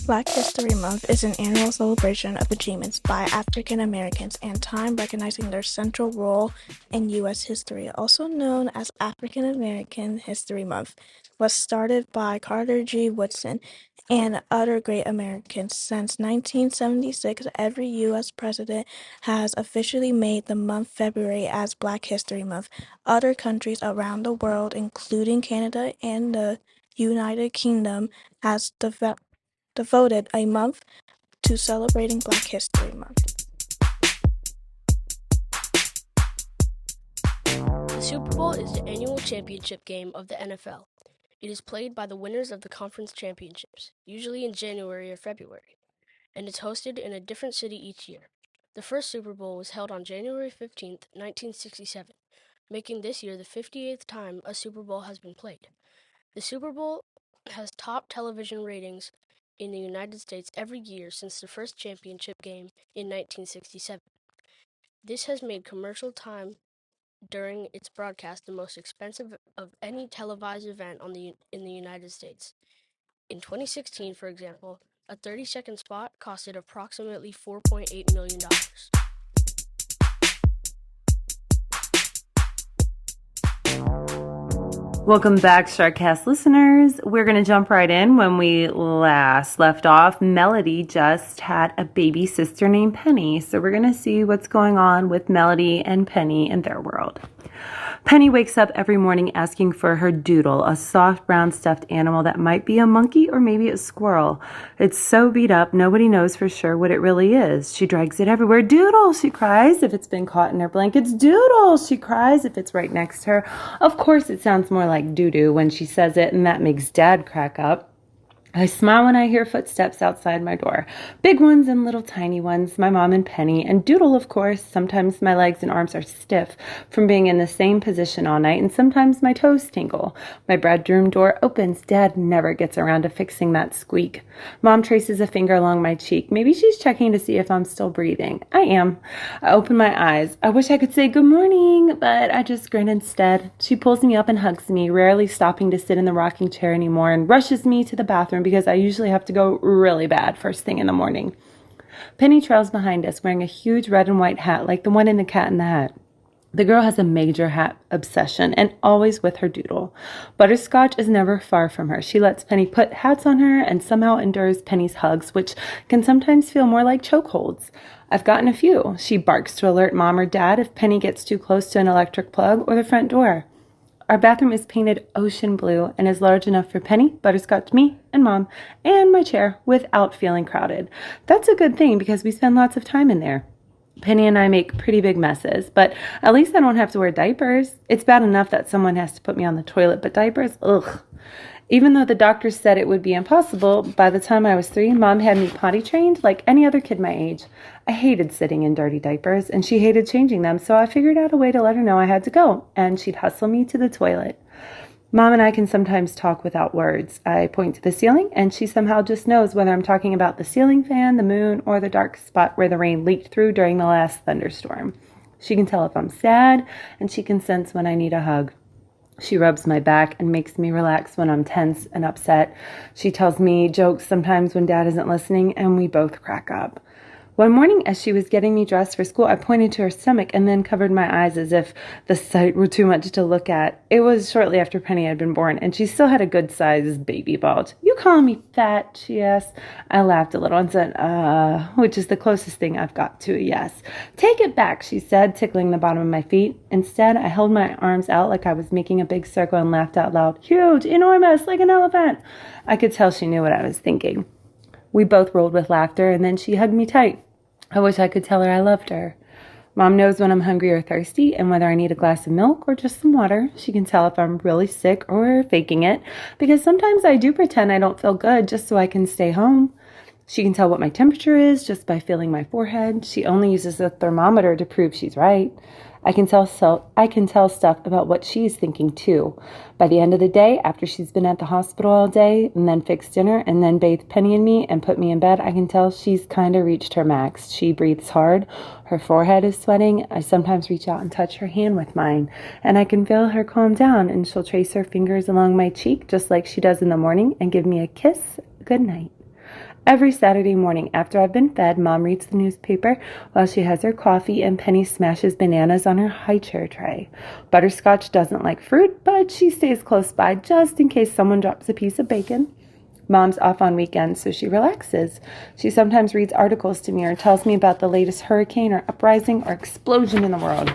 Black History Month is an annual celebration of achievements by African Americans and time recognizing their central role in U.S. history, also known as African American History Month, was started by Carter G. Woodson and other great Americans. Since 1976, every U.S. president has officially made the month February as Black History Month. Other countries around the world, including Canada and the United Kingdom, has devoted a month to celebrating Black History Month. The Super Bowl is the annual championship game of the NFL. It is played by the winners of the conference championships, usually in January or February, and it's hosted in a different city each year. The first Super Bowl was held on January 15th, 1967, making this year the 58th time a Super Bowl has been played. The Super Bowl has top television ratings in the United States every year since the first championship game in 1967. This has made commercial time during its broadcast the most expensive of any televised event in the United States. In 2016, for example, a 30-second spot costed approximately $4.8 million. Welcome back, SharkCast listeners. We're going to jump right in. When we last left off, Melody just had a baby sister named Penny. So we're going to see what's going on with Melody and Penny in their world. Penny wakes up every morning asking for her doodle, a soft brown stuffed animal that might be a monkey or maybe a squirrel. It's so beat up, nobody knows for sure what it really is. She drags it everywhere. Doodle, she cries if it's been caught in her blankets. Doodle, she cries if it's right next to her. Of course, it sounds more like doo-doo when she says it, and that makes Dad crack up. I smile when I hear footsteps outside my door. Big ones and little tiny ones, my mom and Penny, and Doodle, of course. Sometimes my legs and arms are stiff from being in the same position all night, and sometimes my toes tingle. My bedroom door opens. Dad never gets around to fixing that squeak. Mom traces a finger along my cheek. Maybe she's checking to see if I'm still breathing. I am. I open my eyes. I wish I could say good morning, but I just grin instead. She pulls me up and hugs me, rarely stopping to sit in the rocking chair anymore, and rushes me to the bathroom because I usually have to go really bad first thing in the morning. Penny trails behind us, wearing a huge red and white hat like the one in The Cat in the Hat. The girl has a major hat obsession and always with her doodle. Butterscotch is never far from her. She lets Penny put hats on her and somehow endures Penny's hugs, which can sometimes feel more like chokeholds. I've gotten a few. She barks to alert Mom or Dad if Penny gets too close to an electric plug or the front door. Our bathroom is painted ocean blue and is large enough for Penny, Butterscotch, me, and Mom, and my chair without feeling crowded. That's a good thing because we spend lots of time in there. Penny and I make pretty big messes, but at least I don't have to wear diapers. It's bad enough that someone has to put me on the toilet, but diapers, ugh. Even though the doctors said it would be impossible, by the time I was 3, Mom had me potty trained like any other kid my age. I hated sitting in dirty diapers, and she hated changing them, so I figured out a way to let her know I had to go, and she'd hustle me to the toilet. Mom and I can sometimes talk without words. I point to the ceiling, and she somehow just knows whether I'm talking about the ceiling fan, the moon, or the dark spot where the rain leaked through during the last thunderstorm. She can tell if I'm sad, and she can sense when I need a hug. She rubs my back and makes me relax when I'm tense and upset. She tells me jokes sometimes when Dad isn't listening, and we both crack up. One morning, as she was getting me dressed for school, I pointed to her stomach and then covered my eyes as if the sight were too much to look at. It was shortly after Penny had been born, and she still had a good-sized baby bulge. "You calling me fat?" she asked. I laughed a little and said, which is the closest thing I've got to a yes. "Take it back," she said, tickling the bottom of my feet. Instead, I held my arms out like I was making a big circle and laughed out loud. "Huge, enormous, like an elephant." I could tell she knew what I was thinking. We both rolled with laughter, and then she hugged me tight. I wish I could tell her I loved her. Mom knows when I'm hungry or thirsty and whether I need a glass of milk or just some water. She can tell if I'm really sick or faking it, because sometimes I do pretend I don't feel good just so I can stay home. She can tell what my temperature is just by feeling my forehead. She only uses a thermometer to prove she's right. I can tell stuff about what she's thinking too. By the end of the day, after she's been at the hospital all day and then fixed dinner and then bathed Penny and me and put me in bed, I can tell she's kind of reached her max. She breathes hard. Her forehead is sweating. I sometimes reach out and touch her hand with mine, and I can feel her calm down, and she'll trace her fingers along my cheek just like she does in the morning and give me a kiss. Good night. Every Saturday morning after I've been fed, Mom reads the newspaper while she has her coffee, and Penny smashes bananas on her high chair tray. Butterscotch doesn't like fruit, but she stays close by just in case someone drops a piece of bacon. Mom's off on weekends, so she relaxes. She sometimes reads articles to me or tells me about the latest hurricane or uprising or explosion in the world.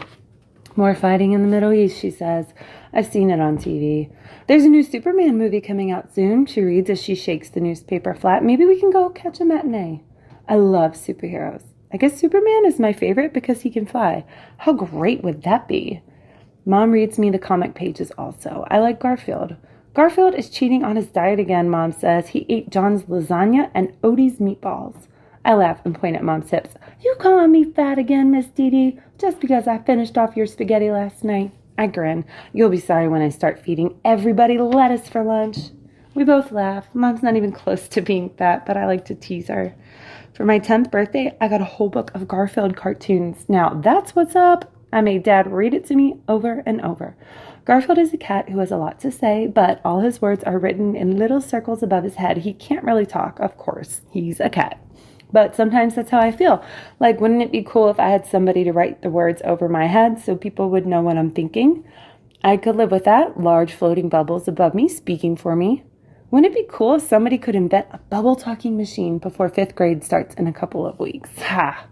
More fighting in the Middle East, she says. I've seen it on TV. There's a new Superman movie coming out soon, she reads as she shakes the newspaper flat. Maybe we can go catch a matinee. I love superheroes. I guess Superman is my favorite because he can fly. How great would that be? Mom reads me the comic pages also. I like Garfield. Garfield is cheating on his diet again, Mom says. He ate John's lasagna and Odie's meatballs. I laugh and point at Mom's hips. You calling me fat again, Miss Dee Dee, just because I finished off your spaghetti last night? I grin. You'll be sorry when I start feeding everybody lettuce for lunch. We both laugh. Mom's not even close to being fat, but I like to tease her. For my 10th birthday, I got a whole book of Garfield cartoons. Now that's what's up. I made Dad read it to me over and over. Garfield is a cat who has a lot to say, but all his words are written in little circles above his head. He can't really talk, of course. He's a cat. But sometimes that's how I feel. Like, wouldn't it be cool if I had somebody to write the words over my head so people would know what I'm thinking? I could live with that. Large floating bubbles above me speaking for me. Wouldn't it be cool if somebody could invent a bubble talking machine before 5th grade starts in a couple of weeks? Ha!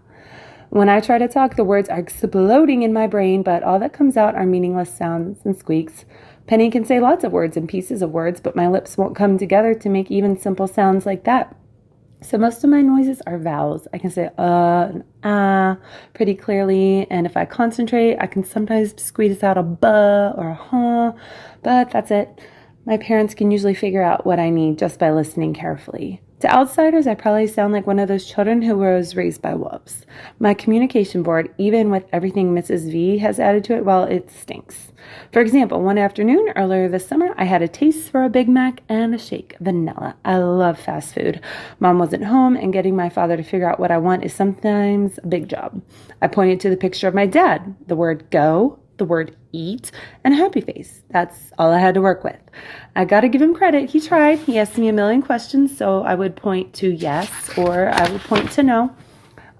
When I try to talk, the words are exploding in my brain, but all that comes out are meaningless sounds and squeaks. Penny can say lots of words and pieces of words, but my lips won't come together to make even simple sounds like that. So most of my noises are vowels. I can say and pretty clearly, and if I concentrate, I can sometimes squeeze out a buh or a huh, but that's it. My parents can usually figure out what I need just by listening carefully. To outsiders, I probably sound like one of those children who was raised by wolves. My communication board, even with everything Mrs. V has added to it, well, it stinks. For example, one afternoon earlier this summer, I had a taste for a Big Mac and a shake, vanilla. I love fast food. Mom wasn't home, and getting my father to figure out what I want is sometimes a big job. I pointed to the picture of my dad, the word go, the word eat, and a happy face. That's all I had to work with. I gotta give him credit. He tried. He asked me a million questions, so I would point to yes, or I would point to no.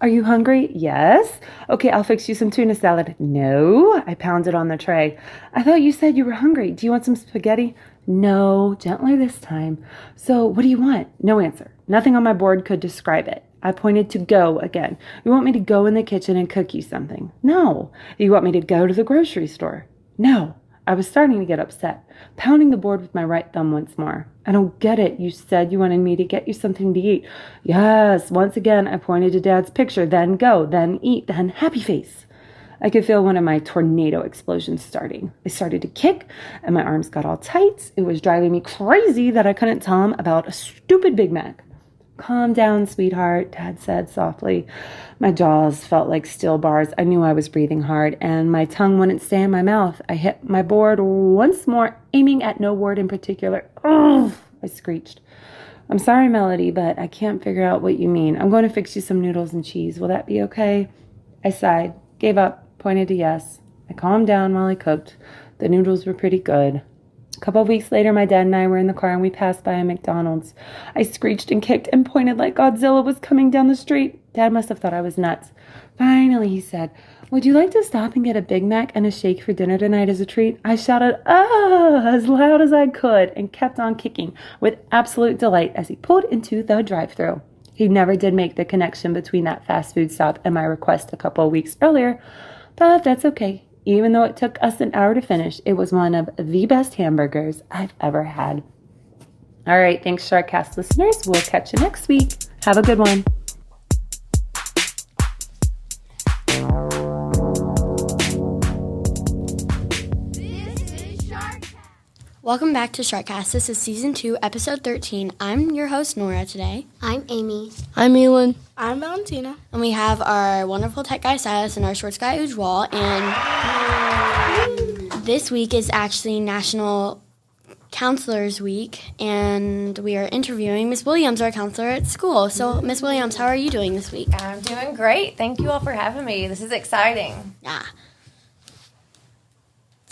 Are you hungry? Yes. Okay, I'll fix you some tuna salad. No. I pounded on the tray. I thought you said you were hungry. Do you want some spaghetti? No. Gentler this time. So what do you want? No answer. Nothing on my board could describe it. I pointed to go again. You want me to go in the kitchen and cook you something? No. You want me to go to the grocery store? No. I was starting to get upset, pounding the board with my right thumb once more. I don't get it. You said you wanted me to get you something to eat. Yes. Once again, I pointed to Dad's picture, then go, then eat, then happy face. I could feel one of my tornado explosions starting. I started to kick, and my arms got all tight. It was driving me crazy that I couldn't tell him about a stupid Big Mac. Calm down, sweetheart, Dad said softly. My jaws felt like steel bars. I knew I was breathing hard, and my tongue wouldn't stay in my mouth. I hit my board once more, aiming at no word in particular. Ugh, I screeched. I'm sorry, Melody, but I can't figure out what you mean. I'm going to fix you some noodles and cheese. Will that be okay? I sighed, gave up, pointed to yes. I calmed down while I cooked. The noodles were pretty good. A couple of weeks later, my dad and I were in the car and we passed by a McDonald's. I screeched and kicked and pointed like Godzilla was coming down the street. Dad must have thought I was nuts. Finally, he said, would you like to stop and get a Big Mac and a shake for dinner tonight as a treat? I shouted, as loud as I could and kept on kicking with absolute delight as he pulled into the drive-thru. He never did make the connection between that fast food stop and my request a couple of weeks earlier, but that's okay. Even though it took us an hour to finish, it was one of the best hamburgers I've ever had. All right, thanks, SharkCast listeners. We'll catch you next week. Have a good one. Welcome back to SharkCast. This is Season 2, Episode 13. I'm your host, Nora, today. I'm Amy. I'm Elin. I'm Valentina. And we have our wonderful tech guy, Silas, and our shorts guy, Ujwal. And this week is actually National Counselors Week, and we are interviewing Miss Williams, our counselor at school. So, Miss Williams, how are you doing this week? I'm doing great. Thank you all for having me. This is exciting. Yeah.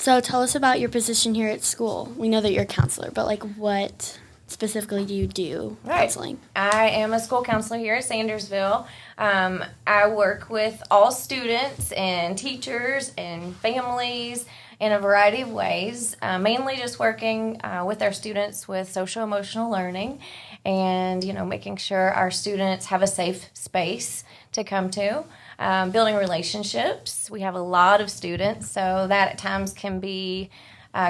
So tell us about your position here at school. We know that you're a counselor, but what specifically do you do Right. counseling? I am a school counselor here at Sandersville. I work with all students and teachers and families in a variety of ways, mainly just working with our students with social emotional learning and, making sure our students have a safe space to come to. Building relationships. We have a lot of students, so that at times can be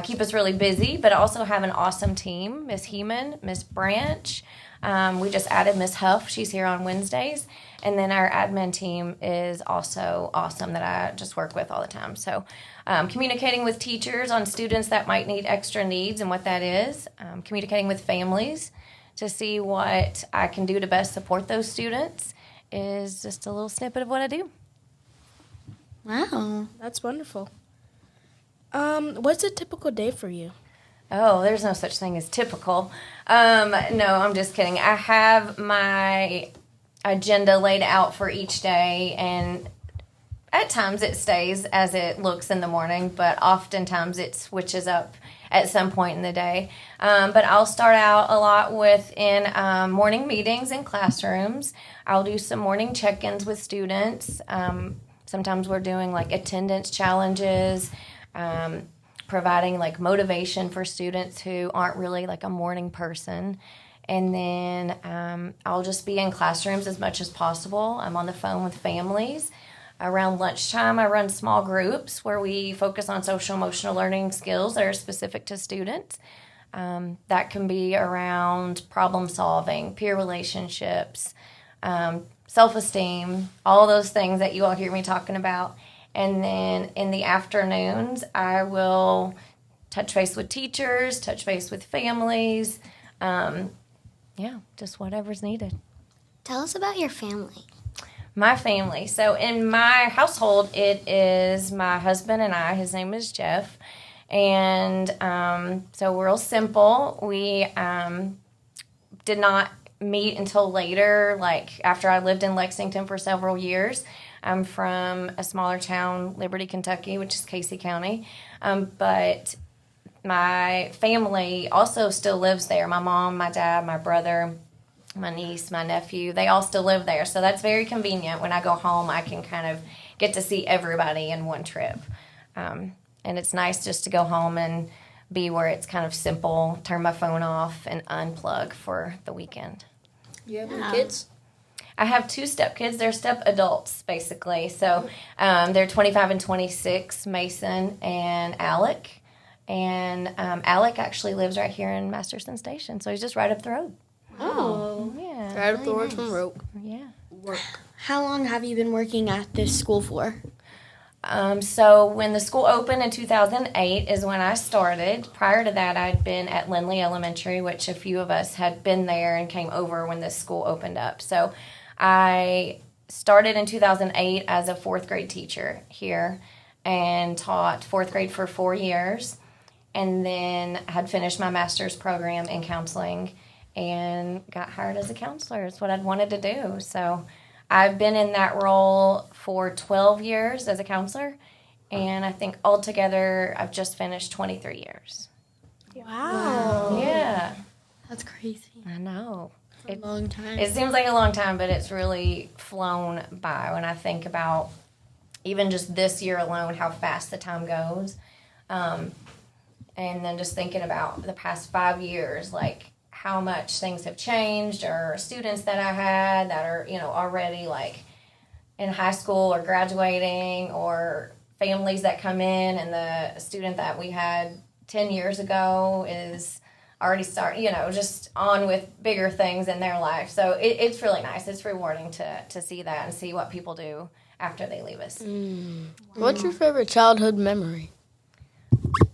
keep us really busy, but also have an awesome team. Miss Heeman, Miss Branch. We just added Miss Huff. She's here on Wednesdays. And then our admin team is also awesome that I just work with all the time. So communicating with teachers on students that might need extra needs and what that is. Communicating with families to see what I can do to best support those students is just a little snippet of what I do. Wow. That's wonderful. What's a typical day for you? Oh, there's no such thing as typical. No, I'm just kidding. I have my agenda laid out for each day, and at times it stays as it looks in the morning, but oftentimes it switches up at some point in the day. But I'll start out a lot within morning meetings in classrooms. I'll do some morning check-ins with students. Sometimes we're doing like attendance challenges, providing like motivation for students who aren't really like a morning person. And then I'll just be in classrooms as much as possible. I'm on the phone with families. Around lunchtime, I run small groups where we focus on social emotional learning skills that are specific to students. That can be around problem solving, peer relationships, self-esteem, all those things that you all hear me talking about. And then in the afternoons, I will touch base with teachers, touch base with families. Just whatever's needed. Tell us about your family. My family. So in my household, it is my husband and I. His name is Jeff. And so we're real simple. We did not meet until later, like after I lived in Lexington for several years. I'm from a smaller town, Liberty, Kentucky, which is Casey County. But my family also still lives there. My mom, my dad, my brother, my niece, my nephew, they all still live there. So that's very convenient. When I go home, I can kind of get to see everybody in one trip. And it's nice just to go home and be where it's kind of simple, turn my phone off and unplug for the weekend. You have any kids? I have two stepkids. They're step adults, basically. So they're 25 and 26, Mason and Alec. And Alec actually lives right here in Masterson Station, so he's just right up the road. Oh. Yeah. Right up the road from Rope. Yeah. How long have you been working at this school for? So when the school opened in 2008 is when I started. Prior to that, I'd been at Lindley Elementary, which a few of us had been there and came over when this school opened up. So I started in 2008 as a fourth grade teacher here and taught fourth grade for 4 years, and then had finished my master's program in counseling and got hired as a counselor. It's what I'd wanted to do. So I've been in that role for 12 years as a counselor, and I think altogether I've just finished 23 years. Wow. Yeah. That's crazy. I know. It's a long time. It seems like a long time, but it's really flown by when I think about even just this year alone, how fast the time goes. And then just thinking about the past 5 years, like how much things have changed, or students that I had that are, already like in high school or graduating, or families that come in, and the student that we had 10 years ago is already just on with bigger things in their life. So it's really nice. It's rewarding to see that and see what people do after they leave us. What's your favorite childhood memory?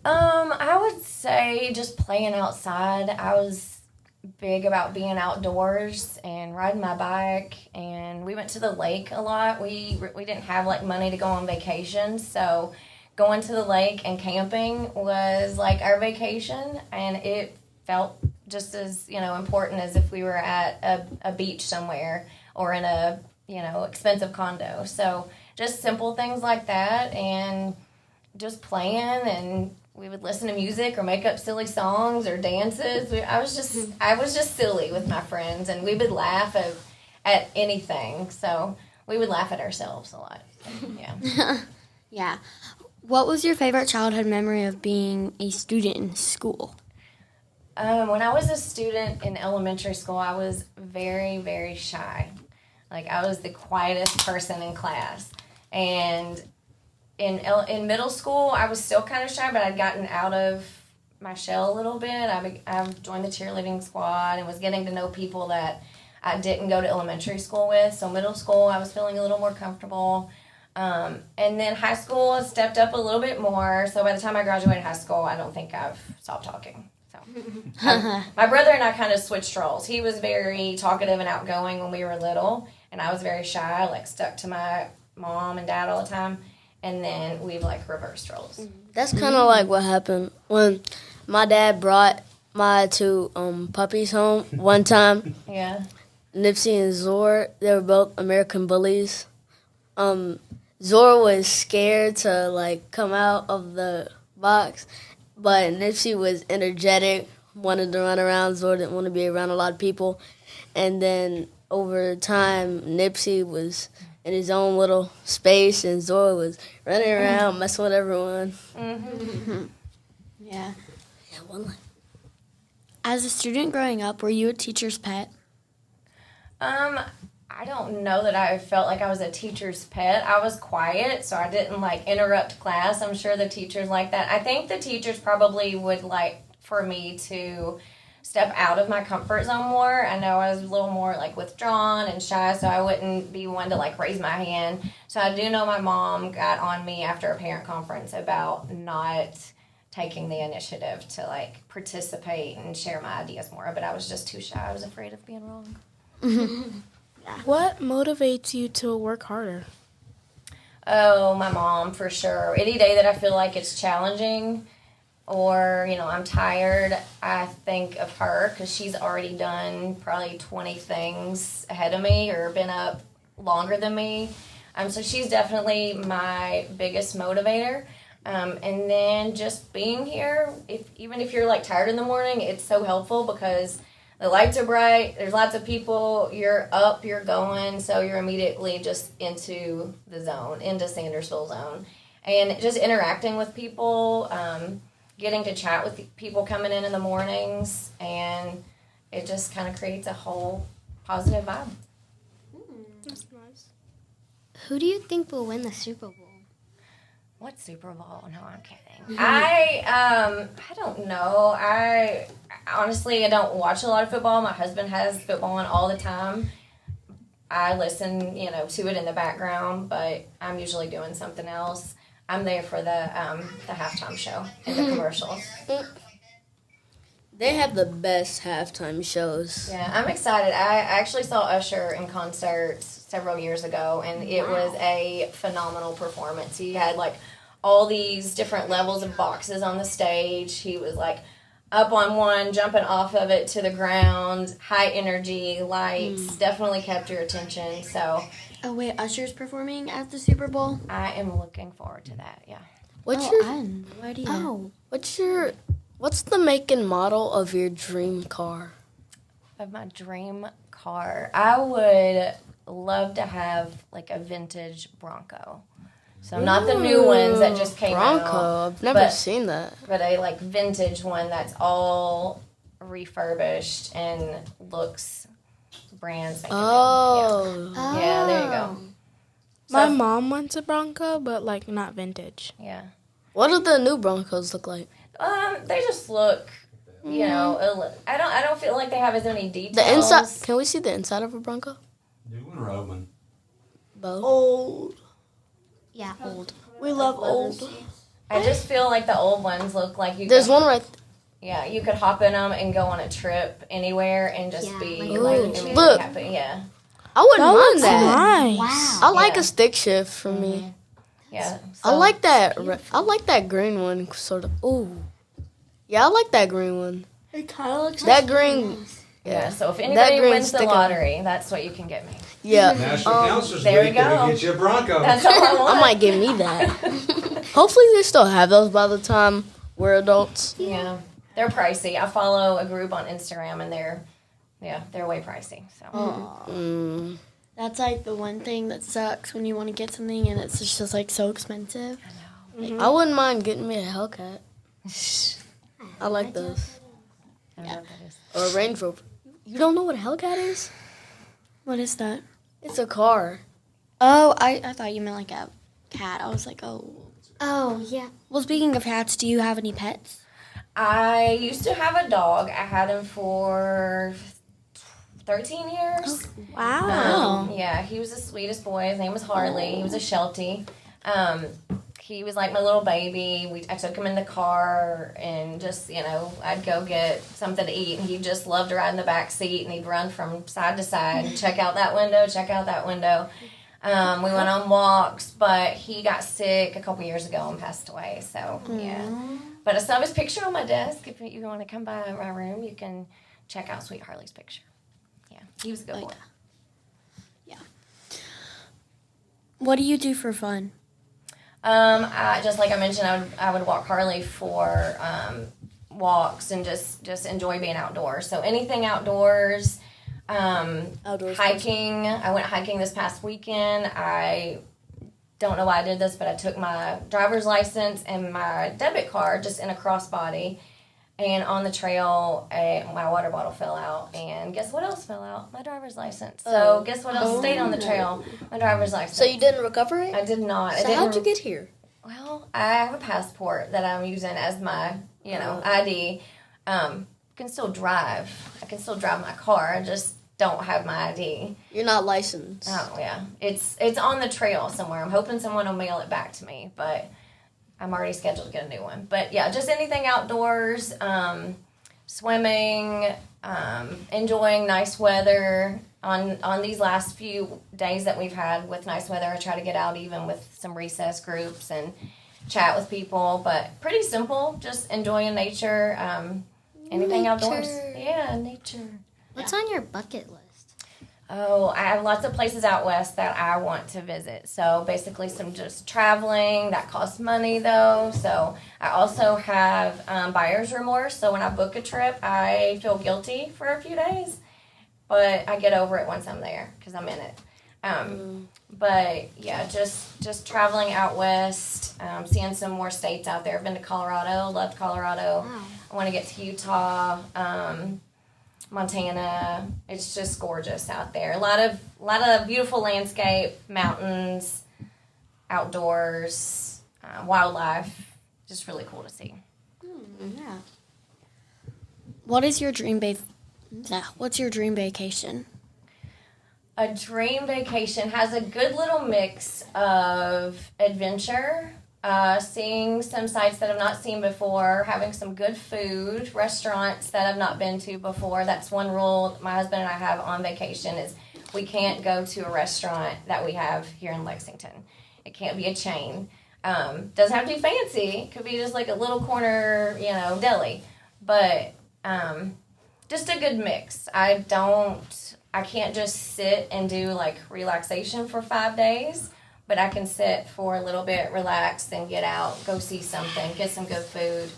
I would say just playing outside. I was big about being outdoors and riding my bike, and we went to the lake a lot. We didn't have like money to go on vacation, so going to the lake and camping was like our vacation, and it felt just as important as if we were at a beach somewhere or in a expensive condo. So just simple things like that, and just playing, and we would listen to music or make up silly songs or dances. I was just silly with my friends, and we would laugh at anything. So we would laugh at ourselves a lot. Yeah. Yeah. What was your favorite childhood memory of being a student in school? When I was a student in elementary school, I was very, very shy. Like, I was the quietest person in class. And in middle school, I was still kind of shy, but I'd gotten out of my shell a little bit. I joined the cheerleading squad and was getting to know people that I didn't go to elementary school with. So middle school, I was feeling a little more comfortable. And then high school, I stepped up a little bit more. So by the time I graduated high school, I don't think I've stopped talking. So my brother and I kind of switched roles. He was very talkative and outgoing when we were little, and I was very shy, like stuck to my mom and dad all the time. And then we've like reversed roles. That's kind of like what happened when my dad brought my two puppies home one time. Yeah. Nipsey and Zor, they were both American bullies. Zor was scared to like come out of the box, but Nipsey was energetic, wanted to run around. Zor didn't want to be around a lot of people. And then over time, Nipsey was in his own little space, and Zor was running around, messing with everyone. Mm-hmm. Yeah. Yeah, one line. As a student growing up, were you a teacher's pet? I don't know that I felt like I was a teacher's pet. I was quiet, so I didn't like interrupt class. I'm sure the teachers like that. I think the teachers probably would like for me to step out of my comfort zone more. I know I was a little more like withdrawn and shy, so I wouldn't be one to like raise my hand. So I do know my mom got on me after a parent conference about not taking the initiative to like participate and share my ideas more, but I was just too shy. I was afraid of being wrong. What motivates you to work harder? Oh, my mom, for sure. Any day that I feel like it's challenging or, I'm tired, I think of her because she's already done probably 20 things ahead of me or been up longer than me. So she's definitely my biggest motivator. And then just being here, even if you're like tired in the morning, it's so helpful because the lights are bright, there's lots of people, you're up, you're going, so you're immediately just into the zone, into Sandersville zone. And just interacting with people, getting to chat with people coming in the mornings, and it just kind of creates a whole positive vibe. That's nice. Who do you think will win the Super Bowl? What Super Bowl? No, I'm kidding. I don't know. Honestly, I don't watch a lot of football. My husband has football on all the time. I listen, to it in the background, but I'm usually doing something else. I'm there for the halftime show and the commercials. They have the best halftime shows. Yeah, I'm excited. I actually saw Usher in concert several years ago, and it was a phenomenal performance. He had, like, all these different levels of boxes on the stage. He was, like, up on one, jumping off of it to the ground, high energy, lights, definitely kept your attention, so. Oh, wait, Usher's performing at the Super Bowl? I am looking forward to that, yeah. I had no idea. Oh, what's the make and model of your dream car? Of my dream car, I would love to have, like, a vintage Bronco. So not the new ones that just came out. Bronco, I've never seen that. But a, like, vintage one that's all refurbished and looks brand spanking new. Yeah, there you go. My mom wants a Bronco, but, like, not vintage. Yeah. What do the new Broncos look like? They just look, I don't feel like they have as many details. The inside. Can we see the inside of a Bronco? New one or old one? Both. Old. Yeah, old. We love old. I just feel like the old ones look like you. There's one right. Yeah, you could hop in them and go on a trip anywhere and just be like immediately Look. happy. Yeah. I wouldn't mind that. Nice. Wow. I like a stick shift for me. Yeah. I like that. I like that green one, sort of. Ooh. Yeah, I like that green one. It kind of looks That green. Yeah, so if anybody green wins the sticker. lottery, that's what you can get me. Yeah. National Counselors there Week, we go. it'll get you a Bronco. That's all I want. I might give me that. Hopefully they still have those by the time We're adults. Yeah, they're pricey. I follow a group on Instagram, and they're way pricey. So That's like the one thing that sucks when you want to get something and it's just like so expensive. I wouldn't mind getting me a Hellcat. I like those. I don't know what that is. Or a Range Rover. You don't know what a Hellcat is? What is that? It's a car. Oh, I thought you meant like a cat. I was like, oh. Oh, yeah. Well, speaking of cats, do you have any pets? I used to have a dog. I had him for 13 years. Wow. Yeah, he was the sweetest boy. His name was Harley. He was a Sheltie. He was like my little baby. I took him in the car and just, I'd go get something to eat. And he just loved to ride in the back seat, and he'd run from side to side and check out that window, check out that window. We went on walks, but he got sick a couple years ago and passed away. So, yeah. But I still have his picture on my desk. If you want to come by my room, you can check out Sweet Harley's picture. Yeah, he was a good boy. Yeah. What do you do for fun? Just like I mentioned, I would walk Harley for walks and just enjoy being outdoors. So anything outdoors. Outdoors. Hiking. I went hiking this past weekend. I don't know why I did this, but I took my driver's license and my debit card just in a crossbody. And on the trail, my water bottle fell out. And guess what else fell out? My driver's license. So guess what else stayed on the trail? My driver's license. So you didn't recover it? I did not. So how'd you get here? Well, I have a passport that I'm using as my, ID. Can still drive. I can still drive my car. I just don't have my ID. You're not licensed. Oh, yeah. It's on the trail somewhere. I'm hoping someone will mail it back to me, but I'm already scheduled to get a new one. But, yeah, just anything outdoors, swimming, enjoying nice weather. On these last few days that we've had with nice weather, I try to get out even with some recess groups and chat with people. But pretty simple, just enjoying nature, anything outdoors. Yeah, nature. What's on your bucket list? Oh, I have lots of places out west that I want to visit. So basically some just traveling. That costs money, though. So I also have buyer's remorse. So when I book a trip, I feel guilty for a few days. But I get over it once I'm there because I'm in it. But, yeah, just traveling out west, seeing some more states out there. I've been to Colorado. Loved Colorado. Wow. I want to get to Utah. Montana. It's just gorgeous out there. A lot of beautiful landscape, mountains, outdoors, wildlife. Just really cool to see. Yeah. What's your dream vacation? A dream vacation has a good little mix of adventure, seeing some sites that I've not seen before, having some good food, restaurants that I've not been to before. That's one rule my husband and I have on vacation is we can't go to a restaurant that we have here in Lexington. It can't be a chain. Doesn't have to be fancy. It could be just like a little corner, deli. But just a good mix. I can't just sit and do like relaxation for 5 days. But I can sit for a little bit, relax, then get out, go see something, get some good food,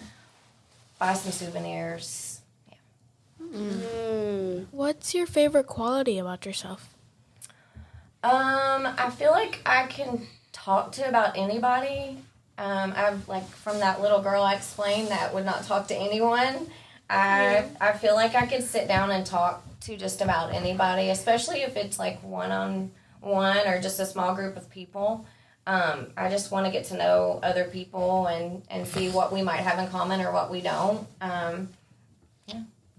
buy some souvenirs. Yeah. What's your favorite quality about yourself? I feel like I can talk to about anybody. I've from that little girl I explained that would not talk to anyone. I feel like I could sit down and talk to just about anybody, especially if it's like one-on-one or just a small group of people. I just want to get to know other people and see what we might have in common or what we don't.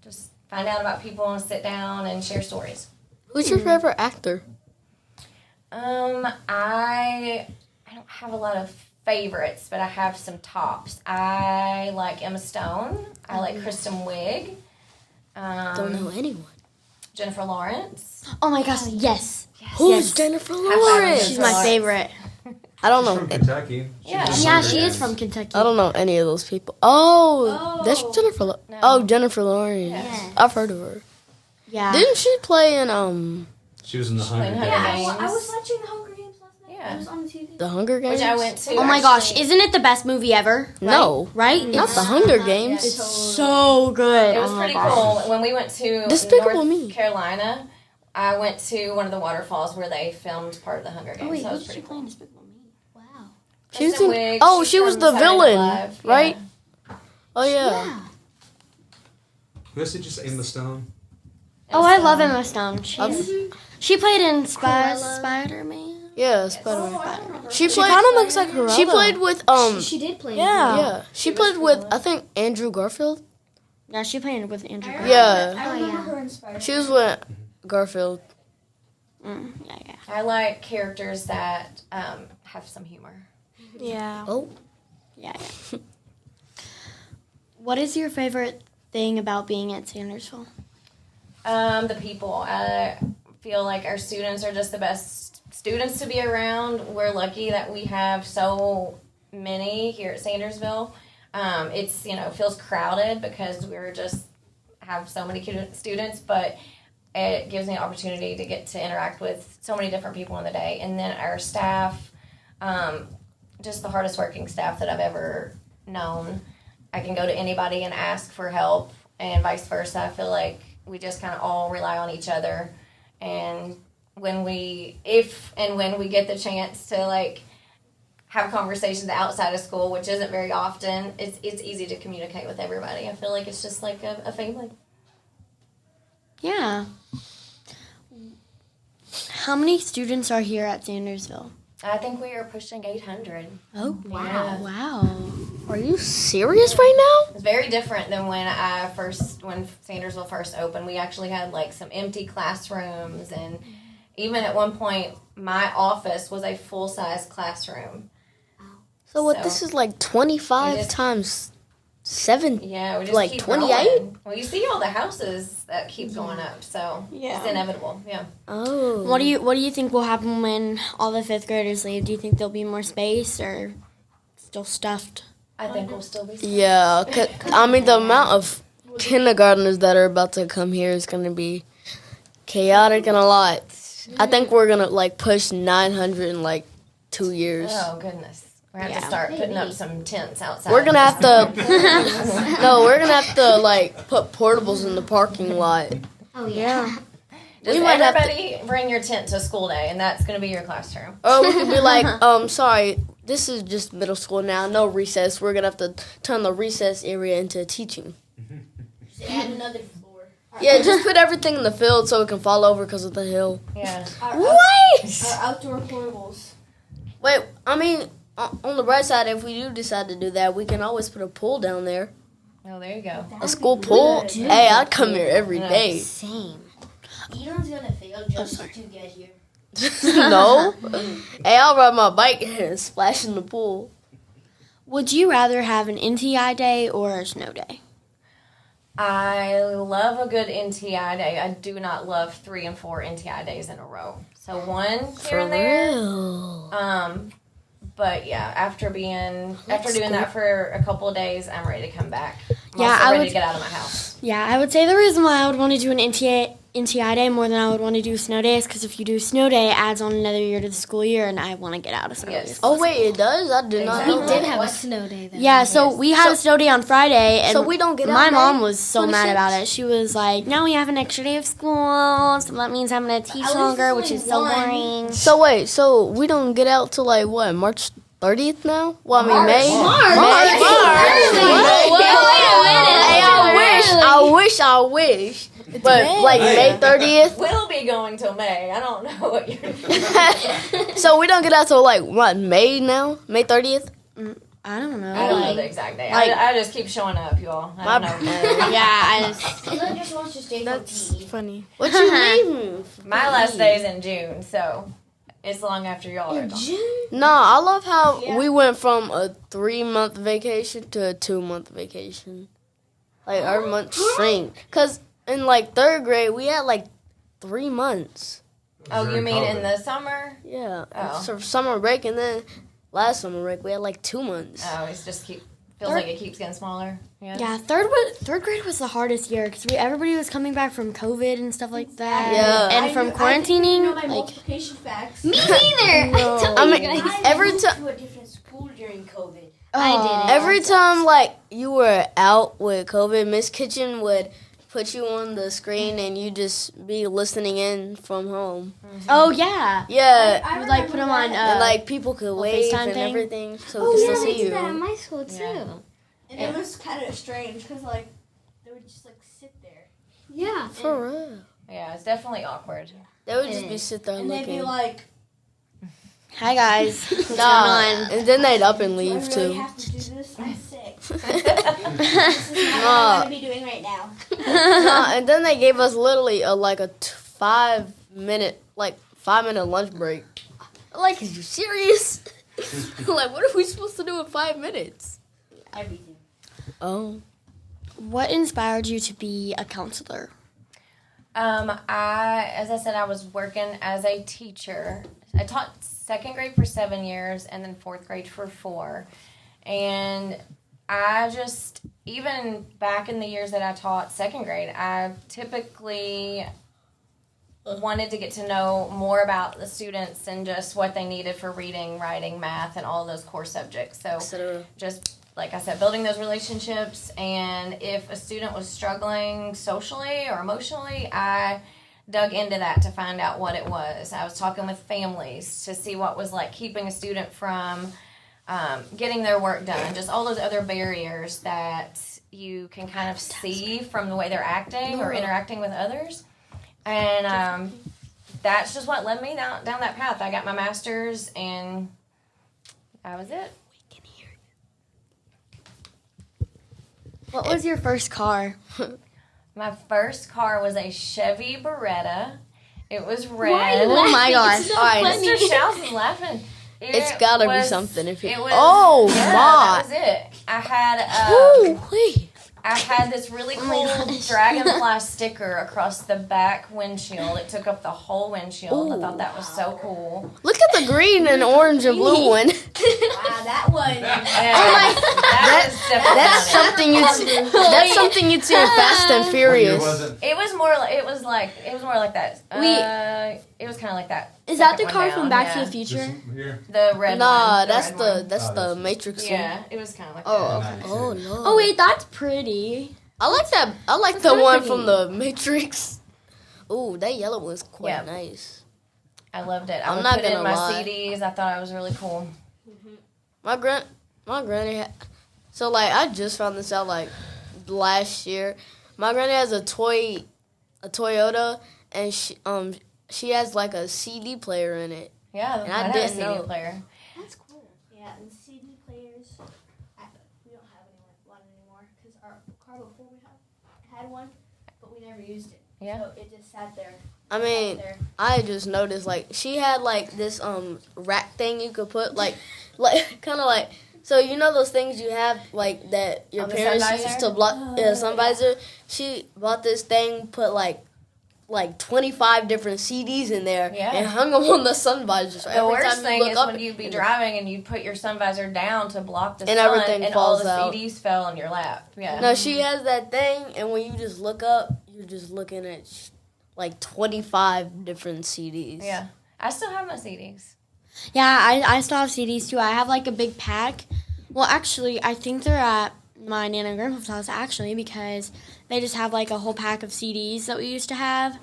Just find out about people and sit down and share stories. Who's your favorite actor? I don't have a lot of favorites, but I have some tops. I like Emma Stone. I like Kristen Wiig. Don't know anyone. Jennifer Lawrence. Oh my gosh, yes. Who's Jennifer Lawrence? She's my favorite. I don't She's know. from Kentucky. Yeah, she is from Kentucky. I don't know any of those people. Oh. That's Jennifer. No. Oh, Jennifer Lawrence. Yes. I've heard of her. Yeah. Didn't she play in She was in the Hunger Hunger Games. Games. I was watching the Hunger Games last night. Yeah. It was on the TV. The Hunger Games? which I went to. Oh my gosh, isn't it the best movie ever? No. Right? Not The Hunger Games. It's so good. It was Oh my pretty gosh. cool. When we went to Despicable North Me. Carolina, I went to one of the waterfalls where they filmed part of the Hunger Games. Wait, so it was who's pretty she cool. playing Despicable Me? Wow. She was Kristen in- Wiig, oh, she's she was from the Saturday Night villain, Live. Yeah. right? Oh, yeah. Who else did you say? Emma Stone? Oh, I love Emma Stone. She played in Spider-Man. Yeah, Spider-Man. She kind of looks like Cruella. She played with, She did play. yeah. She played with, I think, Andrew Garfield. Yeah, she played with Andrew. Yeah. I remember her in Spider-Man. She was with Garfield. Yeah. I like characters that have some humor. Yeah. Oh. Yeah. What is your favorite thing about being at Sandersville? The people. I feel like our students are just the best students to be around. We're lucky that we have so many here at Sandersville. It's, feels crowded because we're just have so many students, but it gives me an opportunity to get to interact with so many different people in the day. And then our staff, just the hardest working staff that I've ever known. I can go to anybody and ask for help, and vice versa. I feel like we just kind of all rely on each other. And when we get the chance to have conversations outside of school, which isn't very often, it's easy to communicate with everybody. I feel like it's just like a family. Yeah. How many students are here at Sandersville? I think we are pushing 800. Oh, wow. Yeah. Wow. Are you serious right now? It's very different than when Sandersville first opened. We actually had some empty classrooms, and even at one point, my office was a full-size classroom. So this is 25 just- times 7? Yeah, we just keep 28? rolling. Well, you see all the houses that keep going up, so it's inevitable. Yeah. Oh. What do you think will happen when all the 5th graders leave? Do you think there'll be more space or still stuffed? I think we'll still be. Yeah, the amount of kindergartners that are about to come here is going to be chaotic and a lot. I think we're going to push 900 in 2 years. Oh goodness, we're gonna have to start putting up some tents outside. We're going to have to we're going to have to put portables in the parking lot. Oh yeah. Just we might have everybody bring your tent to school day, and that's gonna be your classroom. Or we could be sorry, this is just middle school now, no recess. We're going to have to turn the recess area into teaching. Just add another floor. Yeah, just put everything in the field so it can fall over because of the hill. Yeah. What? Our outdoor portables. Wait, on the bright side, if we do decide to do that, we can always put a pool down there. Oh, there you go. A school pool? Hey, I'd come here every day. Same. Elon's gonna fail just to get here. No? Hey, I'll ride my bike and splash in the pool. Would you rather have an NTI day or a snow day? I love a good NTI day. I do not love 3 and 4 NTI days in a row. So one here and there. But yeah, after doing that for a couple of days, I'm ready to come back. I'm also ready to get out of my house. Yeah, I would say the reason why I would want to do an NTI day more than I would want to do snow day is because if you do snow day, it adds on another year to the school year, and I want to get out of snow days. Oh, wait, it does? I did not know We did that. have a snow day though. Yeah, so we had a snow day on Friday, and So we don't get out my May mom was so mad 26th? about it. She was like, now we have an extra day of school, so that means I'm going to teach longer, which is so boring. So wait, so we don't get out till March 30th now? Well, I mean May. Hey, I wish. But May 30th. We'll be going till May. I don't know what you're So we don't get out till May now? May 30th? I don't know. I don't know the exact day. I just keep showing up, y'all. I don't know. Yeah, Elon just wants to stay for That's PE. funny. What you mean? My last day is in June, so it's long after y'all are gone. No, I love how we went from a 3-month vacation to a 2-month vacation. Our months shrink. Because in 3rd grade, we had 3 months. Oh, you During mean in COVID. the summer? Yeah. Oh. So summer break, and then last summer break, we had 2 months. Oh, it's just keep Feels like it keeps getting smaller. Yeah, third grade was the hardest year because everybody was coming back from COVID and stuff like that. Yeah. And from quarantining. I know my Like, multiplication facts. me neither. Every time. To a different school during COVID. I did. Every time, like, you were out with COVID, Miss Kitchen would put you on the screen and you just be listening in from home. Oh, yeah. Yeah. I would, like, put them on. And, like, people could wave FaceTime and thing. everything so we could still see you. my school, too. Yeah. And it was kind of strange because, like, they would just, like, sit there. Yeah. For real. Yeah, it's definitely awkward. They would just be sit there And they'd looking. be like, Hi, guys. What's going Nah, on? and then they'd up and do I leave, really too. have to do this? I'm sick. This is not what I want to be doing right now. Nah, and then they gave us literally a 5-minute lunch break. Like, are you serious? Like, what are we supposed to do in 5 minutes? Everything. Oh. What inspired you to be a counselor? As I said, I was working as a teacher. I taught second grade for 7 years and then fourth grade for 4. And I just, even back in the years that I taught second grade, I typically wanted to get to know more about the students and just what they needed for reading, writing, math, and all those core subjects. So just, like I said, building those relationships. And if a student was struggling socially or emotionally, I dug into that to find out what it was. I was talking with families to see what was like keeping a student from getting their work done, just all those other barriers that you can kind of see from the way they're acting or interacting with others. And that's just what led me down that path. I got my master's, and that was it. What was your first car? My first car was a Chevy Beretta. It was red. Oh my gosh. All right, Mr. Shouse is laughing. It's gotta be something if you. It was, Oh yeah, my! that was it. I had Ooh-wee. I had this really cool dragonfly sticker across the back windshield. It took up the whole windshield. I thought that was so cool. Look at the green and orange and blue one. Wow, that one. Yeah, That's something you. That's something you'd see in Fast and Furious. It was more like that. It was kind of like that. Is that the second car one from down, Back yeah. to the Future? Here. The red Nah, one. that's red the one. that's the Matrix one. Yeah, it was kind of like Oh, that. okay. Oh no. Oh wait, that's pretty. I like that. I like the one from the Matrix. Ooh, that yellow one's quite Yeah. nice. I loved it. I'm I would not put it in gonna my lie. CDs. I thought it was really cool. My granny had, so like I just found this out like last year. My granny has a Toyota, and she has like a CD player in it. Yeah, And I I had a didn't CD know. player. That's cool. Yeah, and CD players, we don't have one anymore because our car before we had one, but we never used it. Yeah. So it just sat there. I mean, I just noticed like she had like this rack thing you could put like kind of like, so you know those things you have like that your the parents sun visor? used to block sun visor. She bought this thing, put like 25 different CDs in there, Yeah. and hung them on the sun visor. So The every worst time you thing look is up when you'd be and driving and you'd put your sun visor down to block the And sun, everything and all falls the out. CDs fell on your lap. Yeah. No, she has that thing, and when you just look up, you're just looking at like 25 different CDs. Yeah. I still have my CDs. Yeah, I still have CDs too. I have like a big pack. Well, actually, I think they're at my Nana and Grandpa's house actually because they just have like a whole pack of CDs that we used to have.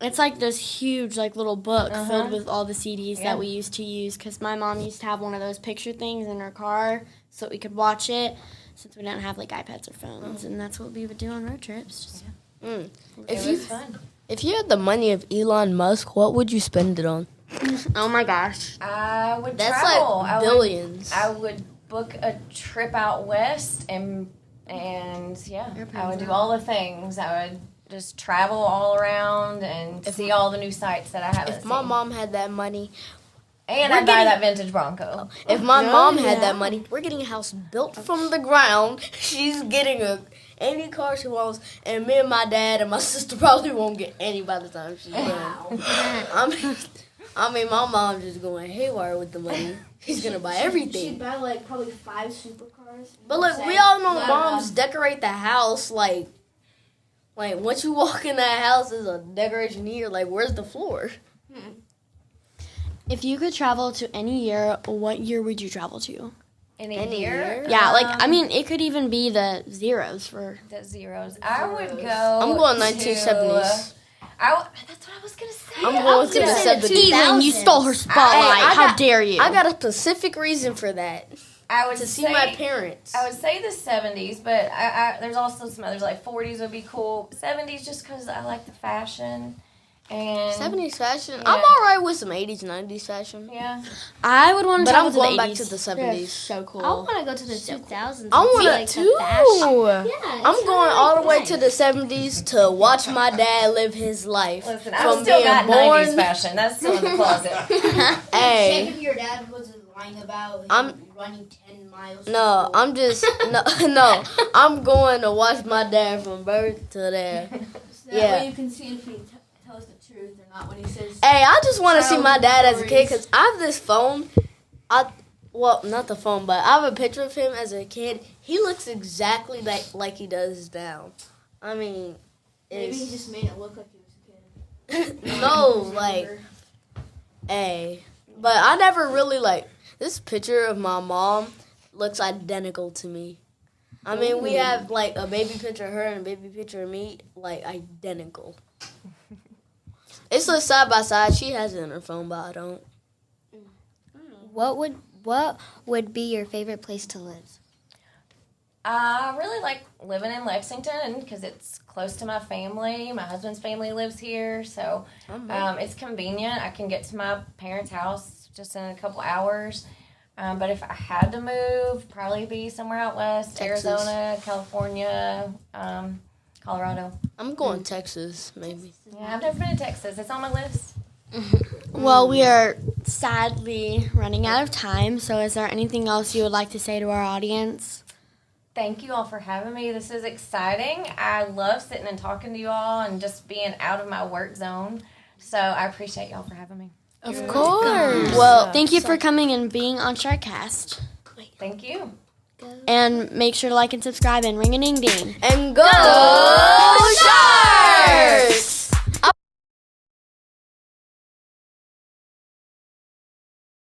It's like this huge like little book filled with all the CDs that we used to use because my mom used to have one of those picture things in her car so we could watch it since we didn't have like iPads or phones, and that's what we would do on road trips. Just, If It you was fun. if you had the money of Elon Musk, what would you spend it on? oh my gosh. I would That's travel. like billions. I would book a trip out west and yeah, I would do all the things. I would just travel all around and see all the new sites that I haven't If seen. my mom had that money, and I'd buy that vintage Bronco. if my mom had that money, we're getting a house built from the ground. She's getting any car she wants, and me and my dad and my sister probably won't get any by the time she's done. I mean, my mom's just going haywire with the money. She's gonna buy everything. She'd buy like probably 5 supercars. But like we all know, moms decorate the house like once you walk in that house, there's a decoration here. Like, where's the floor? If you could travel to any year, what year would you travel to? Any year? Yeah, like, I mean, it could even be the zeros for... The zeros. I would go I'm going 1970s. That's what I was going to say. I'm going to the 70s. Steven, you stole her spotlight. How dare you? I got a specific reason for that. I would to see my parents. I would say the 70s, but I there's also some others, like 40s would be cool. 70s just because I like the fashion. And 70s fashion? Yeah. I'm alright with some 80s, 90s fashion. Yeah. I would want to travel I'm to the going 80s. back to the 70s. So cool. I want to go to the 2000s. I want like to too. I'm going all the way to the 70s to watch my dad live his life. Listen, I've still got 90s fashion. That's still in the closet. Hey. If your dad was lying about running 10 miles. No, I'm just no. I'm going to watch my dad from birth to there. So that way you can see if he tells the truth or not when he says. Hey, I just want to see my dad as a kid because I have this phone. Well, not the phone, but I have a picture of him as a kid. He looks exactly like he does now. I mean, Maybe he just made it look like he was a kid. No, like, hey. But I never really, this picture of my mom looks identical to me. I mean, we have, a baby picture of her and a baby picture of me, identical. It's side by side. She has it in her phone, but I don't. What would be your favorite place to live? I really like living in Lexington because it's close to my family. My husband's family lives here, so it's convenient. I can get to my parents' house just in a couple hours. But if I had to move, probably be somewhere out west, Texas. Arizona, California, Colorado. I'm going Texas, maybe. Yeah, I've never been to Texas. It's on my list. Well, we are sadly running out of time, so is there anything else you would like to say to our audience? Thank you all for having me. This is exciting. I love sitting and talking to you all and just being out of my work zone. So I appreciate y'all for having me. Of course. Well, thank you for coming and being on SharkCast. Thank you. And make sure to like and subscribe and ring a ding ding. And go!